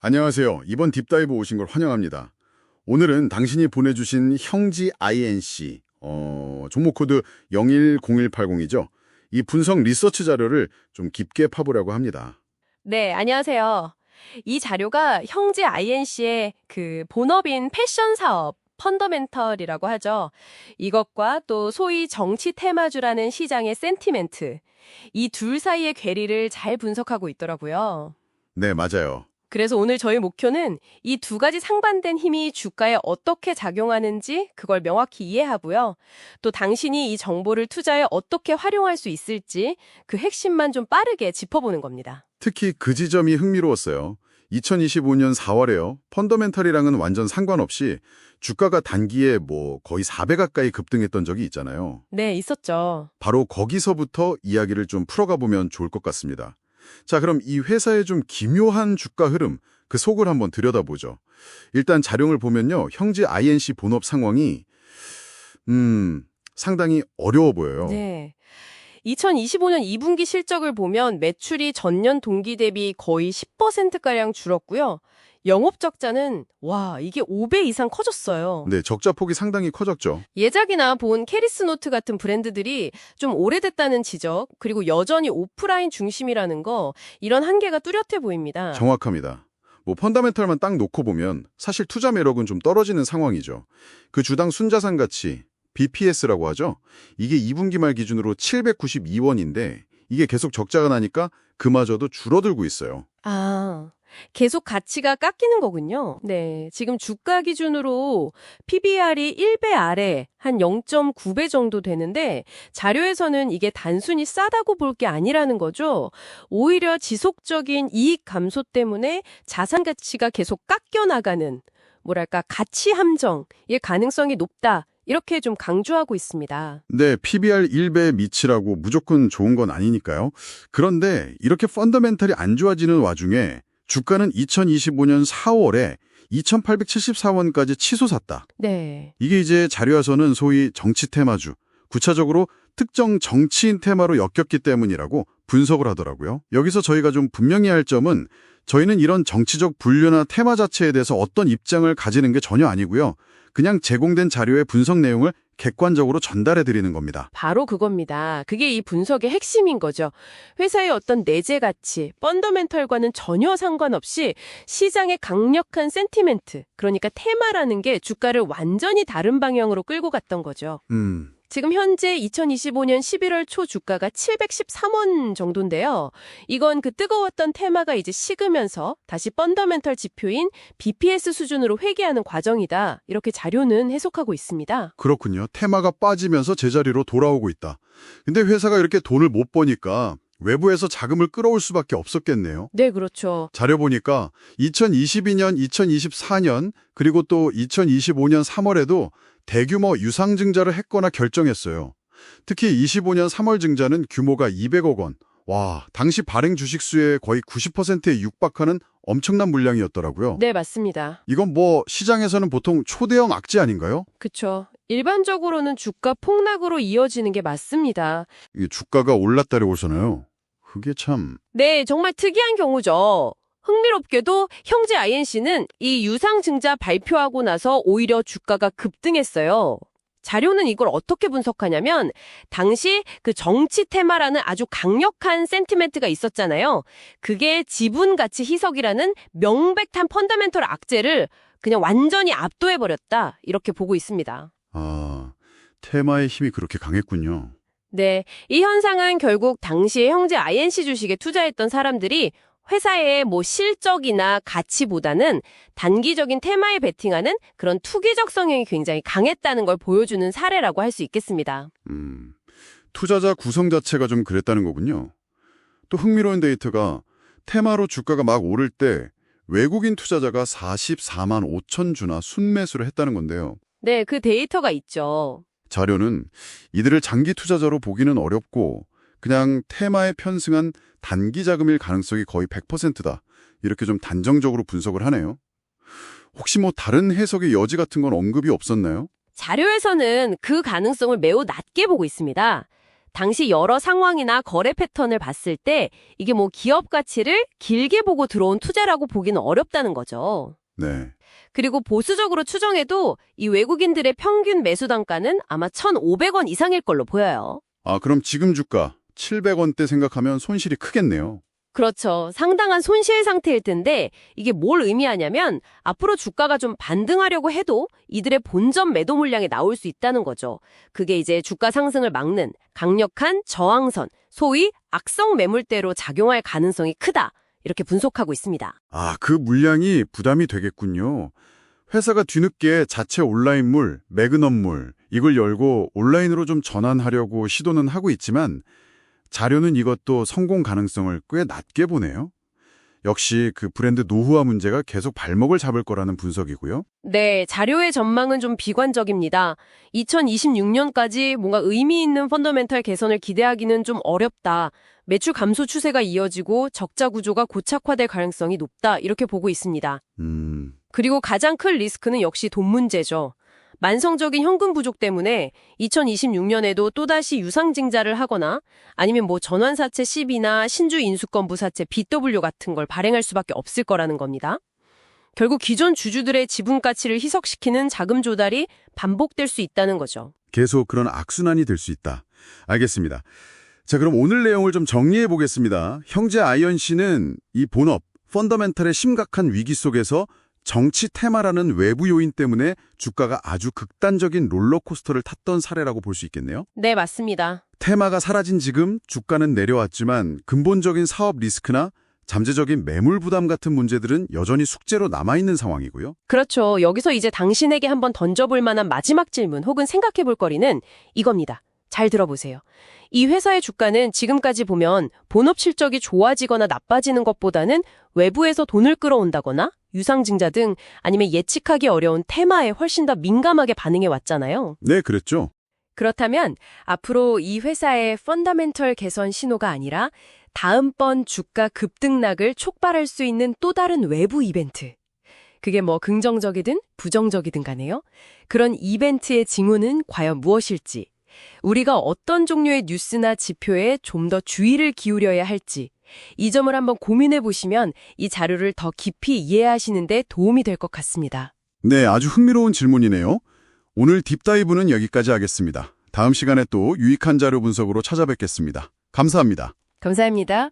안녕하세요. 이번 딥다이브 오신 걸 환영합니다. 오늘은 당신이 보내주신 형지 INC, 종목 코드 010180이죠. 이 분석 리서치 자료를 좀 깊게 파보려고 합니다. 네, 안녕하세요. 이 자료가 형제 INC의 그 본업인 패션 사업, 펀더멘털이라고 하죠. 이것과 또 소위 정치 테마주라는 시장의 센티멘트, 이 둘 사이의 괴리를 잘 분석하고 있더라고요. 네, 맞아요. 그래서 오늘 저희 목표는 이 두 가지 상반된 힘이 주가에 어떻게 작용하는지 그걸 명확히 이해하고요. 또 당신이 이 정보를 투자에 어떻게 활용할 수 있을지 그 핵심만 좀 빠르게 짚어보는 겁니다. 특히 그 지점이 흥미로웠어요. 2025년 4월에요. 펀더멘털이랑은 완전 상관없이 주가가 단기에 거의 4배 가까이 급등했던 적이 있잖아요. 네, 있었죠. 바로 거기서부터 이야기를 좀 풀어가 보면 좋을 것 같습니다. 자, 그럼 이 회사의 좀 기묘한 주가 흐름, 그 속을 한번 들여다보죠. 일단 자료를 보면요. 형제 INC 본업 상황이 상당히 어려워 보여요. 네. 2025년 2분기 실적을 보면 매출이 전년 동기 대비 거의 10%가량 줄었고요. 영업 적자는 이게 5배 이상 커졌어요. 네, 적자 폭이 상당히 커졌죠. 예작이나 본 캐리스노트 같은 브랜드들이 좀 오래됐다는 지적, 그리고 여전히 오프라인 중심이라는 거, 이런 한계가 뚜렷해 보입니다. 정확합니다. 펀더멘털만 딱 놓고 보면 사실 투자 매력은 좀 떨어지는 상황이죠. 그 주당 순자산 가치, BPS라고 하죠. 이게 2분기 말 기준으로 792원인데 이게 계속 적자가 나니까 그마저도 줄어들고 있어요. 계속 가치가 깎이는 거군요. 네, 지금 주가 기준으로 PBR이 1배 아래 한 0.9배 정도 되는데 자료에서는 이게 단순히 싸다고 볼 게 아니라는 거죠. 오히려 지속적인 이익 감소 때문에 자산 가치가 계속 깎여 나가는 가치 함정의 가능성이 높다. 이렇게 좀 강조하고 있습니다. 네, PBR 1배 미치라고 무조건 좋은 건 아니니까요. 그런데 이렇게 펀더멘털이 안 좋아지는 와중에 주가는 2025년 4월에 2,874원까지 치솟았다. 네. 이게 이제 자료에서는 소위 정치 테마주, 구체적으로 특정 정치인 테마로 엮였기 때문이라고 분석을 하더라고요. 여기서 저희가 좀 분명히 할 점은 저희는 이런 정치적 분류나 테마 자체에 대해서 어떤 입장을 가지는 게 전혀 아니고요. 그냥 제공된 자료의 분석 내용을 객관적으로 전달해 드리는 겁니다. 바로 그겁니다. 그게 이 분석의 핵심인 거죠. 회사의 어떤 내재 가치, 펀더멘털과는 전혀 상관없이 시장의 강력한 센티멘트, 그러니까 테마라는 게 주가를 완전히 다른 방향으로 끌고 갔던 거죠. 지금 현재 2025년 11월 초 주가가 713원 정도인데요. 이건 그 뜨거웠던 테마가 이제 식으면서 다시 펀더멘털 지표인 BPS 수준으로 회귀하는 과정이다. 이렇게 자료는 해석하고 있습니다. 그렇군요. 테마가 빠지면서 제자리로 돌아오고 있다. 근데 회사가 이렇게 돈을 못 버니까 외부에서 자금을 끌어올 수밖에 없었겠네요. 네, 그렇죠. 자료 보니까 2022년, 2024년, 그리고 또 2025년 3월에도 대규모 유상증자를 했거나 결정했어요. 특히 25년 3월 증자는 규모가 200억 원. 와, 당시 발행 주식수의 거의 90%에 육박하는 엄청난 물량이었더라고요. 네, 맞습니다. 이건 시장에서는 보통 초대형 악재 아닌가요? 그쵸. 일반적으로는 주가 폭락으로 이어지는 게 맞습니다. 이게 주가가 올랐다리 오잖아요. 그게 참... 네, 정말 특이한 경우죠. 흥미롭게도 형제 INC는 이 유상증자 발표하고 나서 오히려 주가가 급등했어요. 자료는 이걸 어떻게 분석하냐면 당시 그 정치 테마라는 아주 강력한 센티멘트가 있었잖아요. 그게 지분 가치 희석이라는 명백한 펀더멘털 악재를 그냥 완전히 압도해버렸다. 이렇게 보고 있습니다. 테마의 힘이 그렇게 강했군요. 네, 이 현상은 결국 당시에 형제 INC 주식에 투자했던 사람들이 회사의 실적이나 가치보다는 단기적인 테마에 베팅하는 그런 투기적 성향이 굉장히 강했다는 걸 보여주는 사례라고 할 수 있겠습니다. 투자자 구성 자체가 좀 그랬다는 거군요. 또 흥미로운 데이터가 테마로 주가가 막 오를 때 외국인 투자자가 44만 5천 주나 순매수를 했다는 건데요. 네, 그 데이터가 있죠. 자료는 이들을 장기 투자자로 보기는 어렵고 그냥 테마에 편승한 단기 자금일 가능성이 거의 100%다. 이렇게 좀 단정적으로 분석을 하네요. 혹시 다른 해석의 여지 같은 건 언급이 없었나요? 자료에서는 그 가능성을 매우 낮게 보고 있습니다. 당시 여러 상황이나 거래 패턴을 봤을 때 이게 뭐 기업 가치를 길게 보고 들어온 투자라고 보기는 어렵다는 거죠. 네. 그리고 보수적으로 추정해도 이 외국인들의 평균 매수 단가는 아마 1,500원 이상일 걸로 보여요. 아, 그럼 지금 주가 700원대 생각하면 손실이 크겠네요. 그렇죠. 상당한 손실 상태일 텐데 이게 뭘 의미하냐면 앞으로 주가가 좀 반등하려고 해도 이들의 본전 매도 물량이 나올 수 있다는 거죠. 그게 이제 주가 상승을 막는 강력한 저항선, 소위 악성 매물대로 작용할 가능성이 크다. 이렇게 분석하고 있습니다. 아, 그 물량이 부담이 되겠군요. 회사가 뒤늦게 자체 온라인물, 매그넘물 이걸 열고 온라인으로 좀 전환하려고 시도는 하고 있지만 자료는 이것도 성공 가능성을 꽤 낮게 보네요. 역시 그 브랜드 노후화 문제가 계속 발목을 잡을 거라는 분석이고요. 네, 자료의 전망은 좀 비관적입니다. 2026년까지 뭔가 의미 있는 펀더멘털 개선을 기대하기는 좀 어렵다. 매출 감소 추세가 이어지고 적자 구조가 고착화될 가능성이 높다. 이렇게 보고 있습니다. 그리고 가장 큰 리스크는 역시 돈 문제죠. 만성적인 현금 부족 때문에 2026년에도 또다시 유상증자를 하거나 아니면 뭐 전환사채 CB나 신주 인수권 부사채 BW 같은 걸 발행할 수밖에 없을 거라는 겁니다. 결국 기존 주주들의 지분 가치를 희석시키는 자금 조달이 반복될 수 있다는 거죠. 계속 그런 악순환이 될 수 있다. 알겠습니다. 자, 그럼 오늘 내용을 좀 정리해 보겠습니다. 형제 아이언 씨는 이 본업, 펀더멘털의 심각한 위기 속에서 정치 테마라는 외부 요인 때문에 주가가 아주 극단적인 롤러코스터를 탔던 사례라고 볼 수 있겠네요. 네, 맞습니다. 테마가 사라진 지금 주가는 내려왔지만 근본적인 사업 리스크나 잠재적인 매물 부담 같은 문제들은 여전히 숙제로 남아있는 상황이고요. 그렇죠. 여기서 이제 당신에게 한번 던져볼 만한 마지막 질문 혹은 생각해볼 거리는 이겁니다. 잘 들어보세요. 이 회사의 주가는 지금까지 보면 본업 실적이 좋아지거나 나빠지는 것보다는 외부에서 돈을 끌어온다거나 유상증자 등 아니면 예측하기 어려운 테마에 훨씬 더 민감하게 반응해 왔잖아요. 네, 그랬죠. 그렇다면 앞으로 이 회사의 펀더멘털 개선 신호가 아니라 다음번 주가 급등락을 촉발할 수 있는 또 다른 외부 이벤트. 그게 뭐 긍정적이든 부정적이든 간에요. 그런 이벤트의 징후는 과연 무엇일지, 우리가 어떤 종류의 뉴스나 지표에 좀 더 주의를 기울여야 할지, 이 점을 한번 고민해 보시면 이 자료를 더 깊이 이해하시는 데 도움이 될 것 같습니다. 네, 아주 흥미로운 질문이네요. 오늘 딥다이브는 여기까지 하겠습니다. 다음 시간에 또 유익한 자료 분석으로 찾아뵙겠습니다. 감사합니다. 감사합니다.